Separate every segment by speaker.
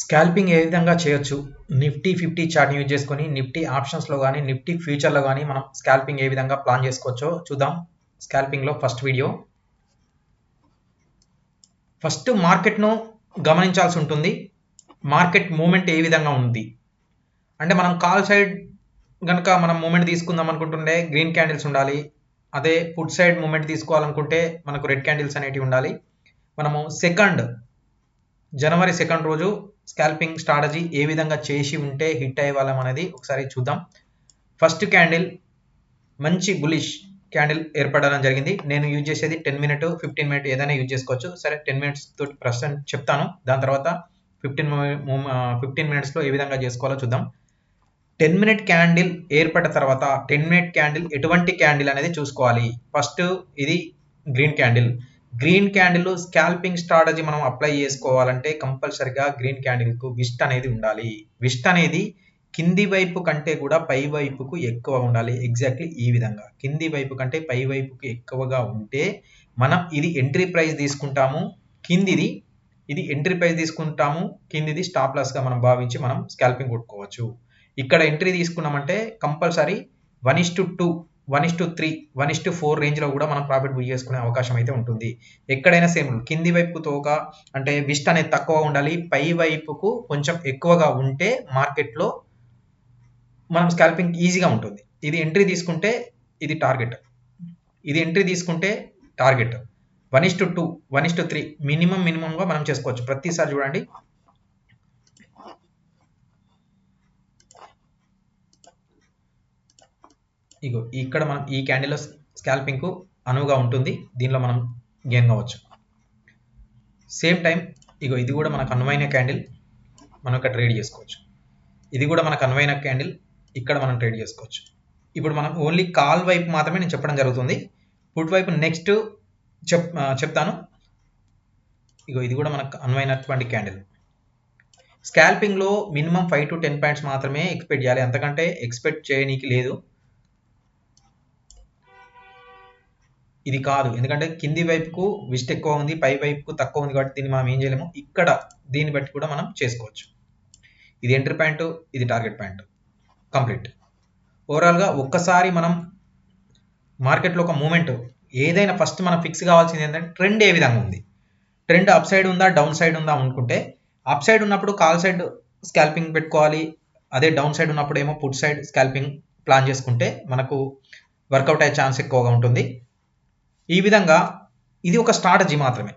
Speaker 1: Scalping ఏ విధంగా చేయొచ్చు? Nifty 50 చార్ట్‌ని use చేసుకొని నిఫ్టీ ఆప్షన్స్‌లో గాని, నిఫ్టీ ఫ్యూచర్‌లో గాని మనం స్కాల్పింగ్ ఏ విధంగా ప్లాన్ చేసుకోవచ్చో చూద్దాం. స్కాల్పింగ్‌లో ఫస్ట్ వీడియో. ఫస్ట్ మార్కెట్‌ను గమనించాల్సి ఉంటుంది. మార్కెట్ మూవ్‌మెంట్ ఏ విధంగా ఉంది? అంటే మనం కాల్ సైడ్ గనక మనం మూవ్‌మెంట్ తీసుకుందాం అనుకుంటుంటే గ్రీన్ క్యాండిల్స్ ఉండాలి. అదే పుట్ సైడ్ మూవ్‌మెంట్ తీసుకోవాలనుకుంటే మనకు రెడ్ క్యాండిల్స్ అనేటివి ఉండాలి. మనము జనవరి 2 రోజు స్కాల్పింగ్ స్ట్రాటజీ ఏ విధంగా చేసి ఉంటే హిట్ అయ్యే వాళ్ళం అనేది ఒకసారి చూద్దాం. ఫస్ట్ క్యాండిల్ మంచి బులిష్ క్యాండిల్ ఏర్పడడం జరిగింది. నేను యూజ్ చేసేది 10 మినిట్ 15 మినిట్ ఏదైనా యూజ్ చేసుకోవచ్చు. సరే 10 మినిట్స్ తోటి ప్రస్తుతం చెప్తాను. దాని తర్వాత 15 మినిట్స్లో ఏ విధంగా చేసుకోవాలో చూద్దాం. 10 మినిట్ క్యాండిల్ ఏర్పడిన తర్వాత 10 మినిట్ క్యాండిల్ ఎటువంటి క్యాండిల్ అనేది చూసుకోవాలి. ఫస్ట్ ఇది green candle. Green candle scalping strategy మనం అప్లై చేసుకోవాలంటే కంపల్సరిగా గ్రీన్ క్యాండిల్కు విస్ట్ అనేది ఉండాలి. విస్ట్ అనేది కింది వైపు కంటే కూడా పై వైపుకు ఎక్కువ ఉండాలి. ఎగ్జాక్ట్లీ ఈ విధంగా కింది వైపు కంటే పై వైపుకు ఎక్కువగా ఉంటే మనం ఇది ఎంట్రీ ప్రైస్ తీసుకుంటాము. ఇది ఎంట్రీ ప్రైస్ తీసుకుంటాము. కిందిది స్టాప్ లాస్గా మనం భావించి మనం స్కాల్పింగ్ కొట్టుకోవచ్చు. ఇక్కడ ఎంట్రీ తీసుకున్నామంటే కంపల్సరీ 1:2 1:3 1:4 రేంజ్లో కూడా మనం ప్రాఫిట్ బుక్ చేసుకునే అవకాశం అయితే ఉంటుంది. ఎక్కడైనా సేమ్ కింది వైపుకు తోక అంటే విస్ట్ అనేది తక్కువ ఉండాలి. పై వైపుకు కొంచెం ఎక్కువగా ఉంటే మార్కెట్లో మనం స్కాల్పింగ్ ఈజీగా ఉంటుంది. ఇది ఎంట్రీ తీసుకుంటే ఇది టార్గెట్. ఇది ఎంట్రీ తీసుకుంటే టార్గెట్ 1:2 1:3 మినిమంగా మనం చేసుకోవచ్చు. ప్రతిసారి చూడండి. ఇగో ఇక్కడ మనం ఈ క్యాండిల్ స్కాల్పింగ్ కు అనువుగా ఉంటుంది. దీనిలో మనం గెయిన్ కావచ్చు. సేమ్ టైం ఇగో ఇది కూడా మనకు అనువైన క్యాండిల్, మనం ఇక్కడ ట్రేడ్ చేసుకోవచ్చు. ఇది కూడా మనకు అనువైన క్యాండిల్, ఇక్కడ మనం ట్రేడ్ చేసుకోవచ్చు. ఇప్పుడు మనం ఓన్లీ కాల్ వైపు మాత్రమే నేను చెప్పడం జరుగుతుంది. పుట్ వైపు నెక్స్ట్ చెప్తాను. ఇగో ఇది కూడా మనకు అనువైనటువంటి క్యాండిల్. స్కాల్పింగ్లో మినిమం 5 to 10 పాయింట్స్ మాత్రమే ఎక్స్పెక్ట్ చేయాలి. అంతకంటే ఎక్స్పెక్ట్ చేయనీకి లేదు. ఇది కాదు, ఎందుకంటే కింది వైపుకు విస్ట్ ఎక్కువ ఉంది, పై వైపుకు తక్కువ ఉంది కాబట్టి దీన్ని మనం ఏం చేయలేము. ఇక్కడ దీన్ని బట్టి కూడా మనం చేసుకోవచ్చు. ఇది ఎంట్రీ పాయింట్, ఇది టార్గెట్ పాయింట్ కంప్లీట్. ఓవరాల్గా ఒక్కసారి మనం మార్కెట్లో ఒక మూమెంట్ ఏదైనా ఫస్ట్ మనం ఫిక్స్ కావాల్సింది ఏంటంటే ట్రెండ్ ఏ విధంగా ఉంది. ట్రెండ్ అప్ సైడ్ ఉందా డౌన్ సైడ్ ఉందా అనుకుంటే అప్ సైడ్ ఉన్నప్పుడు కాల్ సైడ్ స్కాల్పింగ్ పెట్టుకోవాలి. అదే డౌన్ సైడ్ ఉన్నప్పుడు ఏమో పుట్ సైడ్ స్కాల్పింగ్ ప్లాన్ చేసుకుంటే మనకు వర్కౌట్ అయ్యే ఛాన్స్ ఎక్కువగా ఉంటుంది. ఈ విధంగా ఇది ఒక స్ట్రాటజీ మాత్రమే.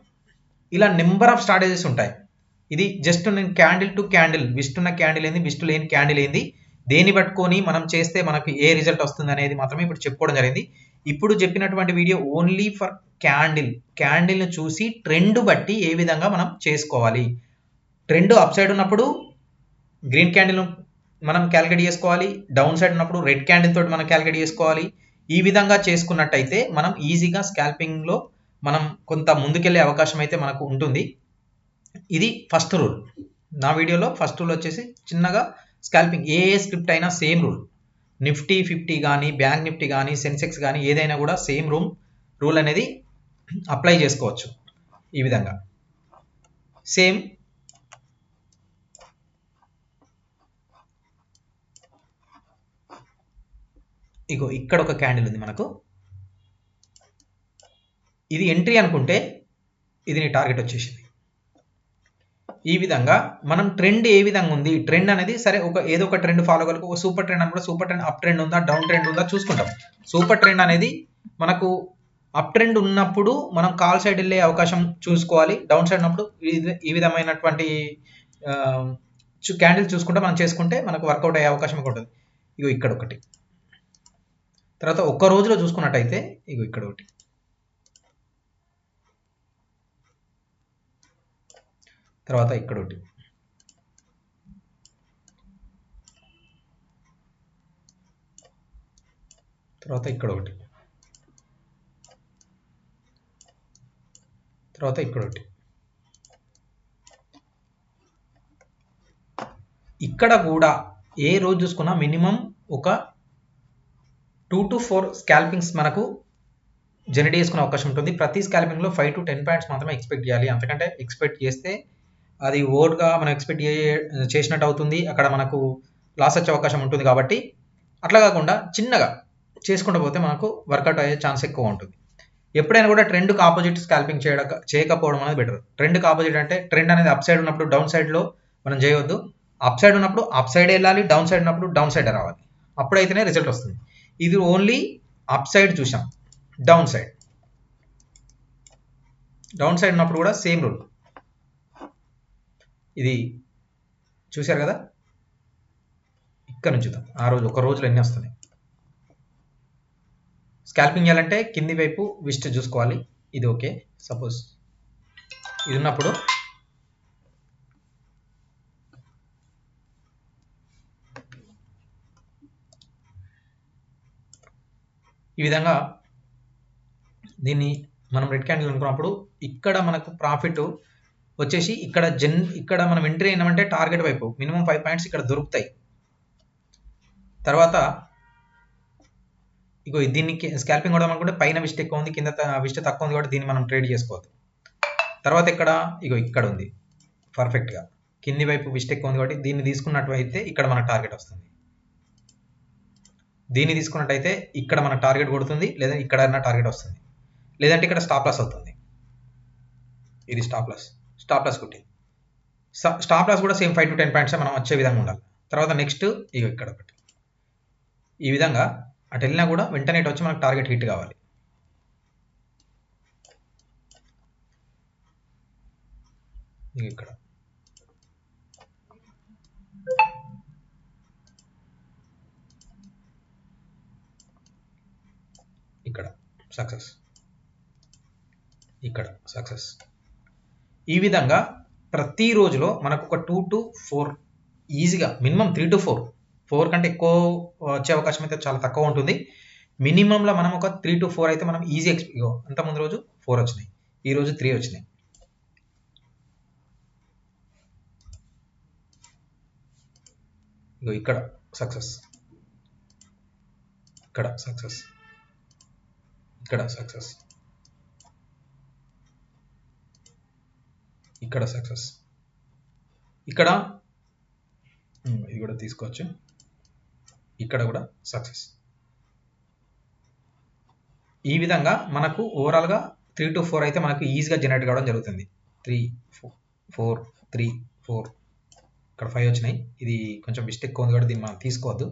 Speaker 1: ఇలా నెంబర్ ఆఫ్ స్ట్రాటజీస్ ఉంటాయి. ఇది జస్ట్ నేను క్యాండిల్ టు క్యాండిల్, విస్ట్ ఉన్న క్యాండిల్ ఏంది, విస్ట్ లేని క్యాండిల్ ఏంది, దేన్ని పట్టుకొని మనం చేస్తే మనకు ఏ రిజల్ట్ వస్తుంది అనేది మాత్రమే ఇప్పుడు చెప్పుకోవడం జరిగింది. ఇప్పుడు చెప్పినటువంటి వీడియో ఓన్లీ ఫర్ క్యాండిల్ని చూసి ట్రెండ్ బట్టి ఏ విధంగా మనం చేసుకోవాలి. ట్రెండ్ అప్ సైడ్ ఉన్నప్పుడు గ్రీన్ క్యాండిల్ మనం క్యాలిక్యులేట్ చేసుకోవాలి. డౌన్ సైడ్ ఉన్నప్పుడు రెడ్ క్యాండిల్ తోటి మనం క్యాలిక్యులేట్ చేసుకోవాలి. ఈ విధంగా చేసుకున్నట్టయితే మనం ఈజీగా స్కాల్పింగ్లో మనం కొంత ముందుకెళ్ళే అవకాశం అయితే మనకు ఉంటుంది. ఇది ఫస్ట్ రూల్. నా వీడియోలో ఫస్ట్ రూల్ వచ్చేసి చిన్నగా స్కాల్పింగ్ ఏ స్క్రిప్ట్ అయినా సేమ్ రూల్. నిఫ్టీ 50 కానీ, బ్యాంక్ నిఫ్టీ కానీ, సెన్సెక్స్ కానీ ఏదైనా కూడా సేమ్ రూల్ అనేది అప్లై చేసుకోవచ్చు. ఈ విధంగా సేమ్ ఇగో ఇక్కడ ఒక క్యాండిల్ ఉంది మనకు. ఇది ఎంట్రీ అనుకుంటే ఇది నీ టార్గెట్ వచ్చేసింది. ఈ విధంగా మనం ట్రెండ్ ఏ విధంగా ఉంది, ట్రెండ్ అనేది సరే ఏదో ఒక ట్రెండ్ ఫాలో కలుగు. ఒక సూపర్ ట్రెండ్ అనుకుంటే సూపర్ ట్రెండ్ అప్ ట్రెండ్ ఉందా డౌన్ ట్రెండ్ ఉందా చూసుకుంటాం. సూపర్ ట్రెండ్ అనేది మనకు అప్ ట్రెండ్ ఉన్నప్పుడు మనం కాల్ సైడ్ వెళ్ళే అవకాశం చూసుకోవాలి. డౌన్ సైడ్ ఉన్నప్పుడు ఈ విధమైనటువంటి క్యాండిల్ చూసుకుంటే మనం చేసుకుంటే మనకు వర్కౌట్ అయ్యే అవకాశం ఉంటుంది. ఇగో ఇక్కడ ఒకటి, తర్వాత ఒక్క రోజులో చూసుకున్నట్టయితే ఇగో ఇక్కడ ఒకటి, తర్వాత ఇక్కడ ఒకటి, తర్వాత ఇక్కడ ఒకటి, తర్వాత ఇక్కడ ఒకటి. ఇక్కడ కూడా ఏ రోజు చూసుకున్నా మినిమం ఒక 2 to 4 స్కాల్పింగ్స్ మనకు జనరేట్ చేసుకునే అవకాశం ఉంటుంది. ప్రతి స్కాల్పింగ్లో 5 to 10 పాయింట్స్ మాత్రమే ఎక్స్పెక్ట్ చేయాలి. అంతకంటే ఎక్స్పెక్ట్ చేస్తే అది ఓవర్గా మనం ఎక్స్పెక్ట్ చేసినట్టు అవుతుంది, అక్కడ మనకు లాస్ వచ్చే అవకాశం ఉంటుంది. కాబట్టి అట్లా కాకుండా చిన్నగా చేసుకుంటూ పోతే మనకు వర్కౌట్ అయ్యే ఛాన్స్ ఎక్కువ ఉంటుంది. ఎప్పుడైనా కూడా ట్రెండ్కి ఆపోజిట్ స్కాల్పింగ్ చేయకపోవడం అనేది బెటర్. ట్రెండ్కి ఆపోజిట్ అంటే ట్రెండ్ అనేది అప్ సైడ్ ఉన్నప్పుడు డౌన్ సైడ్లో మనం చేయవద్దు, అప్ సైడ్ ఉన్నప్పుడు అప్ సైడ్ వెళ్ళాలి, డౌన్ సైడ్ ఉన్నప్పుడు డౌన్ సైడ్ రావాలి, అప్పుడైతేనే రిజల్ట్ వస్తుంది. ఇది ఓన్లీ అప్ సైడ్ చూసాం, డౌన్ సైడ్ ఉన్నప్పుడు కూడా సేమ్ రూల్. ఇది చూశారు కదా, ఇక్కడ నుంచి చూద్దాం ఆ రోజు ఒక రోజులో ఎన్ని వస్తున్నాయి. స్కాల్పింగ్ చేయాలంటే కింది వైపు విస్ట్ చూసుకోవాలి. ఇది ఓకే, సపోజ్ ఇది ఉన్నప్పుడు ఈ విధంగా దీన్ని మనం రెడ్ క్యాండిల్ అనుకున్నప్పుడు ఇక్కడ మనకు ప్రాఫిట్ వచ్చేసి ఇక్కడ మనం ఎంట్రీ అయినామంటే టార్గెట్ వైపు మినిమం 5 పాయింట్స్ ఇక్కడ దొరుకుతాయి. తర్వాత ఇగో దీన్ని స్కాల్పింగ్ కూడా అనుకుంటే పైన విస్ట్ ఎక్కువ ఉంది, కింద విస్ట్ తక్కువ ఉంది, కాబట్టి దీన్ని మనం ట్రేడ్ చేసుకోవద్దు. తర్వాత ఇక్కడ ఉంది పర్ఫెక్ట్గా కింది వైపు విస్ట్ ఎక్కువ ఉంది, కాబట్టి దీన్ని తీసుకున్నట్లయితే ఇక్కడ మన టార్గెట్ వస్తుంది. దీన్ని తీసుకున్నట్టయితే ఇక్కడ మన టార్గెట్ కొడుతుంది, లేదా ఇక్కడ టార్గెట్ వస్తుంది, లేదంటే ఇక్కడ స్టాప్ లాస్ అవుతుంది. ఇది స్టాప్ లాస్ కొట్టి స్టాప్ లాస్ కూడా సేమ్ 5 to 10 పాయింట్స్ మనం వచ్చే విధంగా ఉండాలి. తర్వాత నెక్స్ట్ ఇక్కడ ఒకటి ఈ విధంగా అటు వెళ్ళినా కూడా వెంటనే వచ్చి మనకు టార్గెట్ హిట్ కావాలి. ఇక్కడ సక్సెస్, ఇక్కడ సక్సెస్. ఈ విధంగా ప్రతి రోజులో మనకు ఒక 2 to 4 ఈజీగా, మినిమం 3 to 4 కంటే ఎక్కువ వచ్చే అవకాశం అయితే చాలా తక్కువ ఉంటుంది. మినిమంలో మనం ఒక 3 to 4 అయితే మనం ఈజీ అంత ముందు రోజు 4 వచ్చినాయి, ఈ రోజు 3 వచ్చినాయి. ఇక్కడ సక్సెస్, ఇక్కడ సక్సెస్, ఇక్కడ సక్సెస్, ఇక్కడ సక్సెస్, ఇక్కడ ఇది కూడా తీసుకోవచ్చు, ఇక్కడ కూడా సక్సెస్. ఈ విధంగా మనకు ఓవరాల్గా 3 to 4 అయితే మనకు ఈజీగా జనరేట్ కావడం జరుగుతుంది. 3 4 3 4 ఇక్కడ 5 వచ్చినాయి. ఇది కొంచెం మిస్టేక్ ఎక్కువ ఉంది కాబట్టి దీన్ని మనం తీసుకోవద్దు.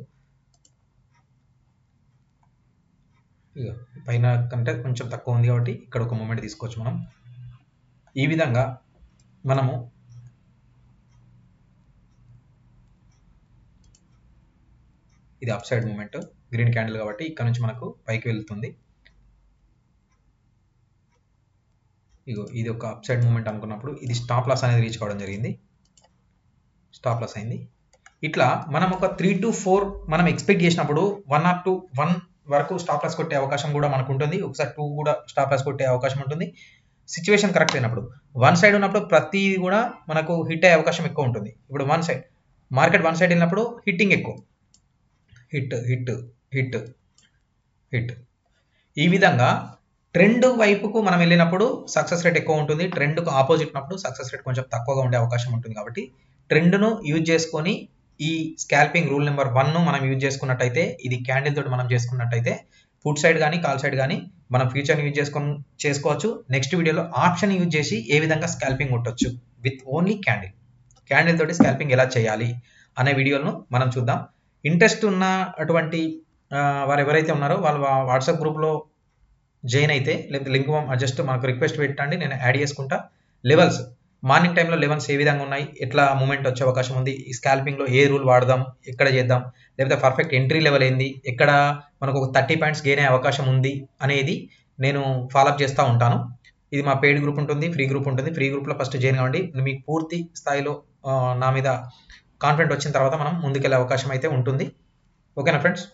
Speaker 1: పైన కంటే కొంచెం తక్కువ ఉంది కాబట్టి ఇక్కడ ఒక మూమెంట్ తీసుకోవచ్చు మనం. ఈ విధంగా మనము ఇది upside moment, green candle కాబట్టి ఇక్కడ నుంచి మనకు పైకి వెళ్తుంది. ఇది ఒక అప్ సైడ్ మూమెంట్ అనుకున్నప్పుడు ఇది స్టాప్ లాస్ అనేది రీచ్ కావడం జరిగింది, స్టాప్ లాస్ అయింది. ఇట్లా మనం ఒక 3 to 4 మనం ఎక్స్పెక్ట్ చేసినప్పుడు 1 or 2 1 వరకు స్టాప్ లాస్ కొట్టే అవకాశం కూడా మనకు ఉంటుంది, ఒకసారి 2 కూడా స్టాప్ లాస్ కొట్టే అవకాశం ఉంటుంది. సిచ్యువేషన్ కరెక్ట్ అయినప్పుడు 1 సైడ్ ఉన్నప్పుడు ప్రతి కూడా మనకు హిట్ అయ్యే అవకాశం ఎక్కువ ఉంటుంది. ఇప్పుడు 1 సైడ్ మార్కెట్ 1 సైడ్ వెళ్ళినప్పుడు హిట్టింగ్ ఎక్కువ, హిట్ హిట్ హిట్ హిట్. ఈ విధంగా ట్రెండ్ వైపుకు మనం వెళ్ళినప్పుడు సక్సెస్ రేట్ ఎక్కువ ఉంటుంది, ట్రెండ్కు ఆపోజిట్ ఉన్నప్పుడు సక్సెస్ రేట్ కొంచెం తక్కువగా ఉండే అవకాశం ఉంటుంది. కాబట్టి ట్రెండ్ను యూజ్ చేసుకొని ఈ స్కాల్పింగ్ రూల్ నెంబర్ 1 మనం యూజ్ చేసుకున్నట్టయితే, ఇది క్యాండిల్ తోటి మనం చేసుకున్నట్టయితే పుట్ సైడ్ కానీ కాల్ సైడ్ కానీ మనం ఫ్యూచర్ని యూజ్ చేసుకోవచ్చు. నెక్స్ట్ వీడియోలో ఆప్షన్ యూజ్ చేసి ఏ విధంగా స్కాల్పింగ్ కొట్టొచ్చు విత్ ఓన్లీ క్యాండిల్ తోటి స్కాల్పింగ్ ఎలా చేయాలి అనే వీడియోను మనం చూద్దాం. ఇంట్రెస్ట్ ఉన్న అటువంటి వారు ఎవరైతే ఉన్నారో వాళ్ళు వాట్సాప్ గ్రూప్లో జాయిన్ అయితే, లేకపోతే లింక్ జస్ట్ మనకు రిక్వెస్ట్ పెట్టండి, నేను యాడ్ చేసుకుంటా. లెవెల్స్ మార్నింగ్ టైంలో లెవెల్స్ ఏ విధంగా ఉన్నాయి, ఎట్లా మూమెంట్ వచ్చే అవకాశం ఉంది, ఈ స్కాల్పింగ్లో ఏ రూల్ వాడదాం, ఎక్కడ చేద్దాం, లేకపోతే పర్ఫెక్ట్ ఎంట్రీ లెవెల్ ఏంది, ఎక్కడ మనకు ఒక 30 పాయింట్స్ గెయిన్ అయ్యే అవకాశం ఉంది అనేది నేను ఫాలోఅప్ చేస్తూ ఉంటాను. ఇది మా పెయిడ్ గ్రూప్ ఉంటుంది, ఫ్రీ గ్రూప్ ఉంటుంది. ఫ్రీ గ్రూప్లో ఫస్ట్ జాయిన్ కావండి, మీకు పూర్తి స్థాయిలో నా మీద కాన్ఫిడెంట్ వచ్చిన తర్వాత మనం ముందుకెళ్ళే అవకాశం అయితే ఉంటుంది. ఓకేనా ఫ్రెండ్స్?